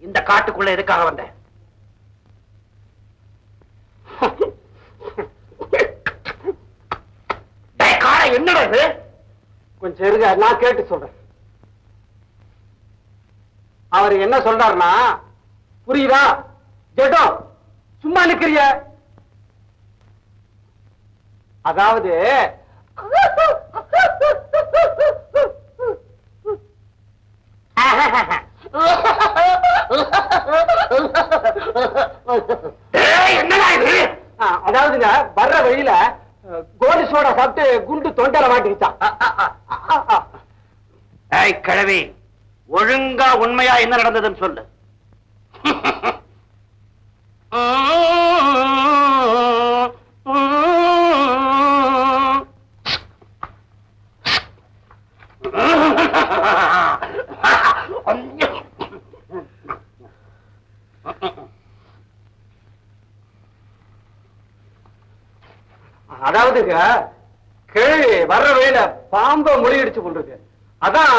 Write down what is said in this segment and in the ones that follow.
இந்த காட்டுக்குள்ள எதுக்காக வந்த? என்னடா இது? கொஞ்சம் இருங்க, நான் கேட்டு சொல்றேன். அவர் என்ன சொல்றாருன்னா, புரியுதா? ஜெட்டம் சும்மா நிக்கிறிய, அதாவது அதாவதுங்க வர்ற வழியில கோலி சோடா சாப்பிட்டு குண்டு தொண்டையில மாட்டிக்கிச்சான். கிழவி, ஒழுங்கா உண்மையா என்ன நடந்ததுன்னு சொல்லு. அதாவதுங்க கேள்வி வர்ற வழியில பாம்ப முறியடிச்சு கொண்டிருக்கு. அதான்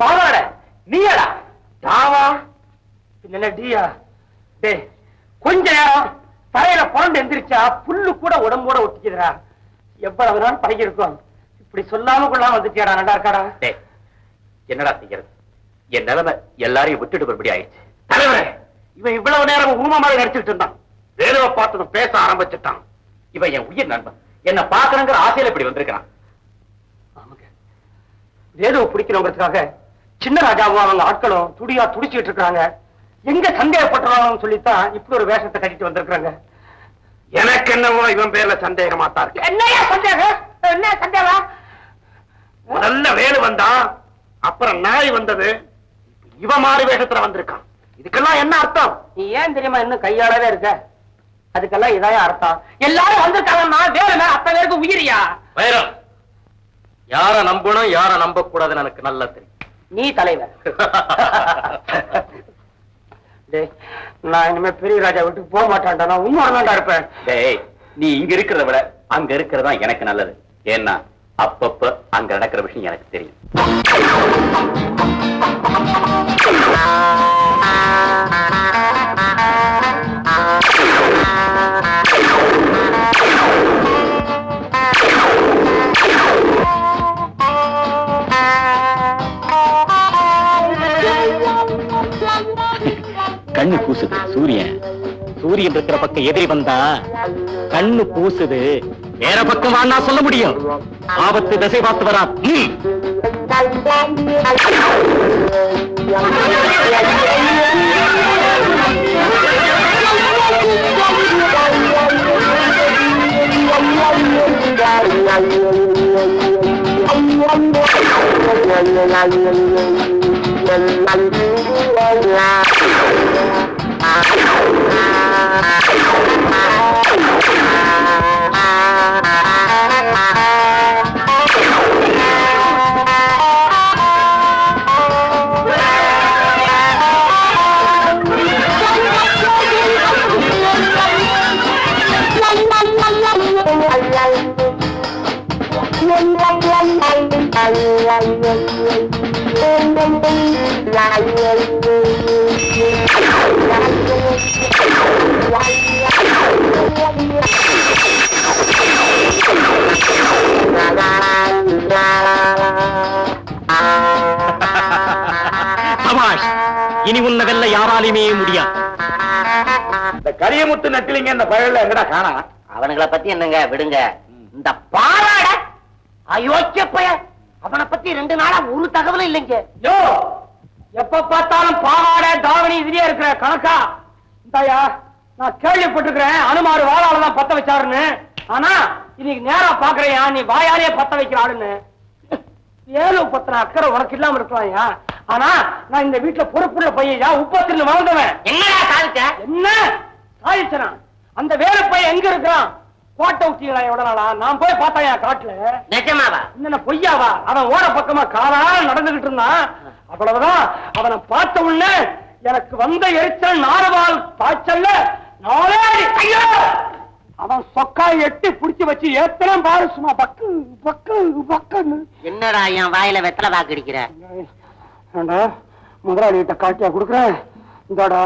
பாவாட நீயடா? தாவா இல்ல டியா? டேய், கொஞ்ச நேரம் தலையில புரண்டு எந்திரிச்சா புல்லு கூட உடம்போட ஒட்டிக்குதுடா. எவ்வளவு நாள் பழகிருக்கும், இப்படி சொல்லாம கொள்ளாம வந்துட்டியாடா. நல்லா இருக்காடா? என்னடா செய்யறது? என் நிலைமை எல்லாரையும் விட்டுட்டு போய் ஆயிடுச்சு. தலைவரே, இவன் இவ்வளவு நேரம் ஊம மாதிரி நடிச்சுட்டு இருந்தான். வேலுவை பார்த்ததும் பேச ஆரம்பிச்சுட்டான். இவன் என் உயிர் நண்பன், என்ன பாக்கணுங்கிற ஆசையில இப்படி வந்திருக்கான். வேலுவை பிடிக்கிறவங்கிறதுக்காக சின்ன ராஜாவும் அவங்க ஆட்களும் துடியா துடிச்சுட்டு இருக்காங்க. எங்க சந்தேகப்பட்டுறாங்கன்னு சொல்லித்தான் இப்படி ஒரு வேஷத்தை கட்டிட்டு வந்திருக்காங்க. எனக்கு என்னவோ இவன் பேர்ல சந்தேகமாத்தா இருக்கு. என்னையா சந்தேகம்? என்ன சந்தேகம்? முதல்ல வேலு வந்தான், அப்புறம் நாய் வந்தது, இவ மாறு வேஷத்துல வந்திருக்கான். இதுக்கெல்லாம் என்ன அர்த்தம்? நீ ஏன் தெரியுமா இன்னும் கையாளவே இருக்க? அதுக்கெல்லாம் இதாய அர்த்தம். எல்லாரும் வந்திருக்காங்கன்னா வேலுனா அத்தனை பேருக்கு உயிரியா? வைரம், யார நம்பணும் யார நம்ப கூடாதுன்னு எனக்கு நல்லா தெரியும். நீ தலைவர். நான் இனிமே பெரிய ராஜா வீட்டுக்கு போக மாட்டான்டா. நான் உண்மையானடா இருப்பேன். நீ இங்க இருக்கிறத விட அங்க இருக்கிறதா எனக்கு நல்லது. ஏன்னா அப்பப்ப அங்க நடக்கிற விஷயம் எனக்கு தெரியும். கண்ணு கூசுது. சூரியன் இருக்கிற பக்கம் எதிரி வந்தா கண்ணு கூசுது. வேற பக்கம் வான்னா சொல்ல முடியும். ஆபத்து திசை பார்த்து வரா. இனி உன்ன வெல்ல யாராலுமே முடியாது. இந்த கரியமுத்து நட்டிலிங்க இந்த பயல எங்கடா காணா? அவனுங்களை பத்தி என்னங்க விடுங்க. இந்த பாவாட அயோக்கிய பைய, அவனை பத்தி 2 நாளா ஒரு தகவலும் இல்லைங்க. யோ, எப்ப பார்த்தாலும் பாவாட தாவணி இதுலயே இருக்கிற கணக்கா? இந்தாயா, நான் கேள்விப்பட்டிருக்கிறேன் அனுமாரு வாழாலதான் பத்த வச்சாருன்னு. ஆனா இன்னைக்கு நேரா பாக்குறையா நீ வாயாலே பத்த வைக்கிற ஆளுன்னு. ஏழு பத்திர அக்கறை உனக்கு இல்லாம இருக்கலாம்யா. ஆனா நான் இந்த வீட்டுல பொறுப்புள்ள பையா, உப்பத்தின்னு வாழ்ந்தவன். என்னடா சாதிச்ச? என்ன சாதிச்சனா? அந்த வேலை பையன் எங்க இருக்கிறான்? கோட்டை விட்டீங்களா எவ்வளவு நாளா? நான் போய் பார்த்தா என் காட்டுல. நிஜமாவா? என்ன பொய்யாவா? அவன் ஓர பக்கமா காலால நடந்துகிட்டு இருந்தான். அவ்வளவுதான். அவனை பார்த்த உடனே எனக்கு வந்த எரிச்சல் நாரவால் பாய்ச்சல்ல நாளே ஐயோ! அவன் சொக்காய் எட்டி புடிச்சு வச்சு ஏத்தலாம் பாரு, சும்மா பக்கு பக்கு பக்குன்னு. என்னடா என் வாயில வெத்தலை பாக்கு அடிக்கிற? முதலாளிகிட்ட காட்டியா கொடுக்குறேன். இந்தாடா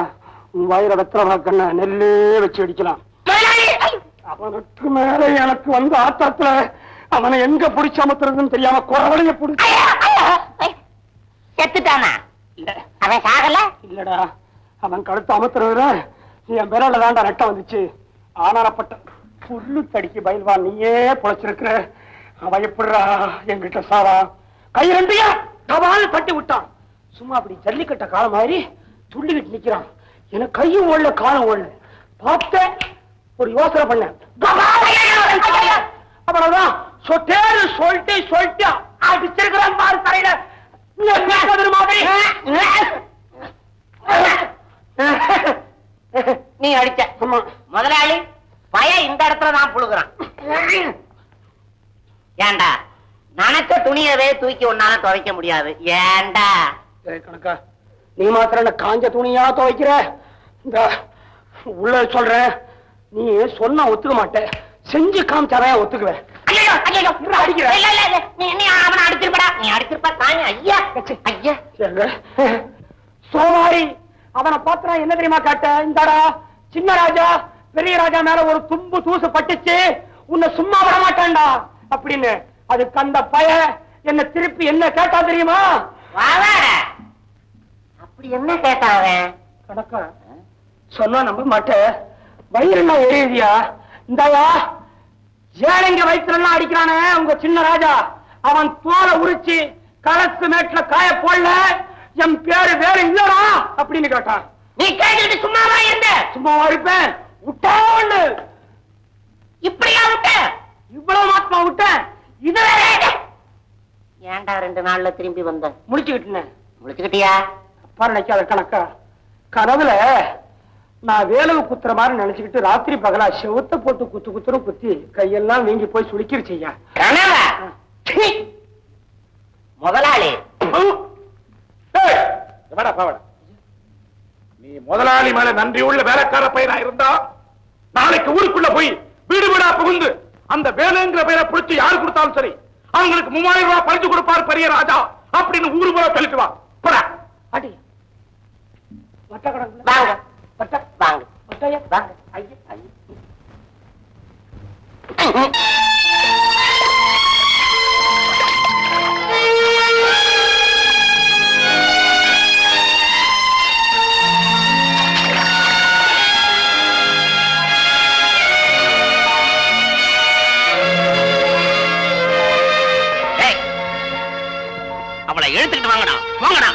உன் வாயில வெத்தலை பாக்கண்ண நெல்லே வச்சு அடிக்கலாம். அவனுக்கு மேல எனக்கு வந்து ஆத்தாத்துல அவனை எங்க புடிச்சு அமத்துறதுன்னு தெரியாம குறவளைய புடிச்சு. செத்துட்டானா? அவன் சாகல? இல்லடா, அவன் கழுத்து அமத்துறதுல என் விரல தாண்டா ரெட்ட வந்துச்சு. ஆனாரப்பட்ட புல்லு தடிக்கு பயில்வா நீயே பொழைச்சிருக்கிற. அவன் எப்படிடா என்கிட்ட சாவா? கை ரெண்டியா தவான்னு தட்டி விட்டான். சும்மா அப்படி ஜல்லிக்கட்ட காலம் மாதிரி துள்ளிக்கிட்டு நிக்கிறான். எனக்கு கையும் ஓடல காலம் ஓடல. பார்த்தேன், ஒரு யோசனை பண்ண. அவ்வளவுதான் சொட்டேன்னு சொல்லிட்டு சொல்லிட்டு அடிச்சிருக்கிறான் பாரு தரையில. நீ அடிச்ச முதலாளி பய இந்த இடத்துல தான் புழுகுறான். ஏண்டா நனைச்ச துணியவே தூக்கி ஒன்னால துவைக்க முடியாது. ஏண்டா கணக்கா நீ மாத்திரம் காஞ்ச துணியா துவைக்கிற? இந்த உள்ள சொல்ற, நீ சொன்னா ஒத்துக்க மாட்டேன், செஞ்சு காமிச்சாதான் ஒத்துக்குவேன். சோமாரி அவனை பாத்திரம் என்ன தெரியுமா காட்ட? இந்தாடா சின்ன ராஜா பெரிய ராஜா மேல ஒரு தும்பு தூசு பட்டுச்சு, உன்னை சும்மா விட மாட்டான்டா அப்படின்னு. அதுக்கு அந்த பய என்ன திருப்பி என்ன கேட்டா தெரியுமா? அப்படி என்ன கேட்டாங்க? கணக்கா சொன்னா நம்ப மாட்டேன், வயிறுனா எரியுதியா? இந்தாயா ஏழைங்க வயிற்றுலாம் அடிக்கிறானே உங்க சின்ன ராஜா, அவன் தோலை உரிச்சு கலசு மேட்ல காய போடல, என் பேரு வேற இல்லடா அப்படின்னு கேட்டான். நீ கேட்டுட்டு சும்மாவா இருந்த? சும்மாவா இருப்பேன்? விட்டான்னு இப்படியா விட்ட? இவ்வளவு மாத்தமா விட்டேன். இது ஏன்டா 2 நாள்ல திரும்பி வந்த? முடிச்சுக்கிட்டேன். முடிச்சுக்கிட்டியா? பாரு நிக்காத கணக்கா, கனவுல நான் வேலவு குத்துற மாதிரி நினைச்சுக்கிட்டு ராத்திரி பகலா செவத்த போட்டு குத்து குத்துரும் குத்தி கையெல்லாம் வீங்கி போய் சுளிக்கிருச்சியா. முதலாளி நீ முதலாளி மேல நன்றி உள்ள வேலைக்கார பையனா இருந்தா நாளைக்கு ஊருக்குள்ள போய் வீடு வீடா புகுந்து அந்த வேலைங்கிற பெயரை பிடிச்சு யாரு கொடுத்தாலும் சரி அவங்களுக்கு 3000 ரூபாய் பறிச்சு கொடுப்பாரு பெரிய ராஜா அப்படின்னு ஊரு முறை சொல்லிட்டு வா. அடி வட்ட கடை வாங்க வட்ட வாங்க வட்டையா வாங்க. ஐயா ஐயா அவளை எழுத்துக்கிட்டு வாங்கடா வாங்கடா.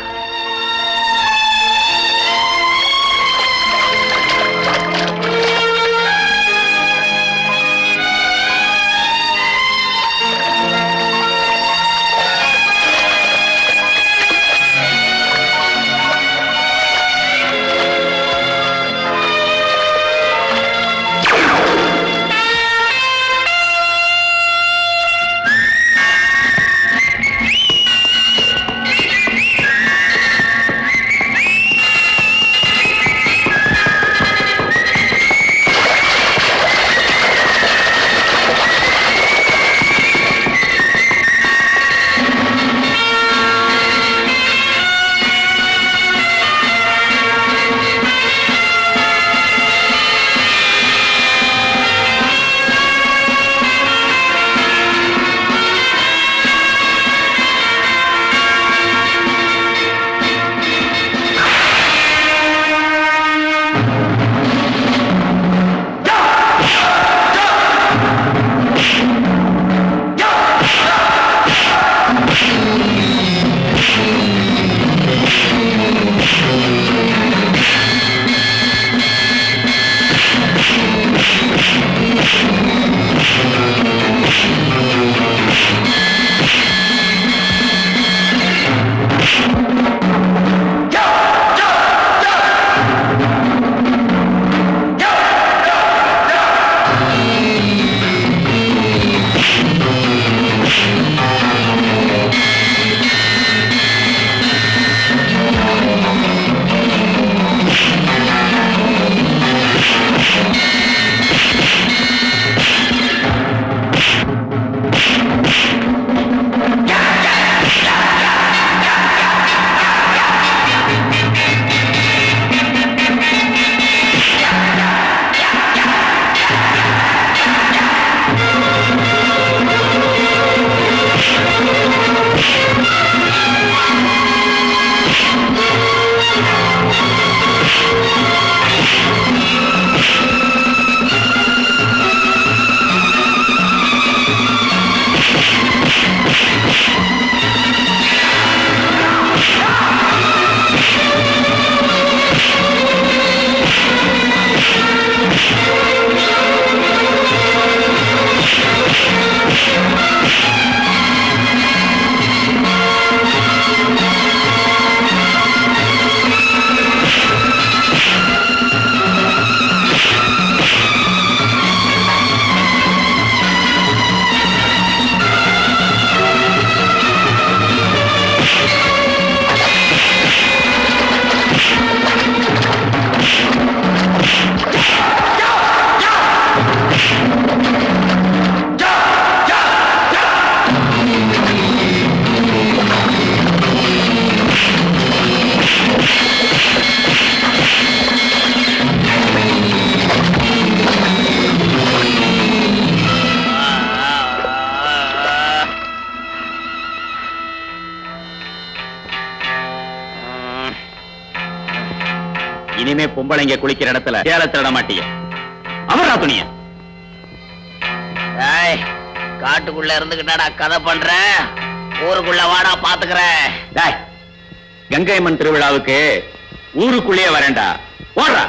இனிமே பொம்பளைங்க குளிக்கிற இடத்துல சேலத்திட மாட்டீங்க. அமரா துணிய காட்டுக்குள்ள இருந்துகிட்டாடா கதை பண்ற, ஊருக்குள்ள வாடா பாத்துக்கிறேன். கங்கைம்மன் திருவிழாவுக்கு ஊருக்குள்ளேயே வரேன்டா. ஓடுறா.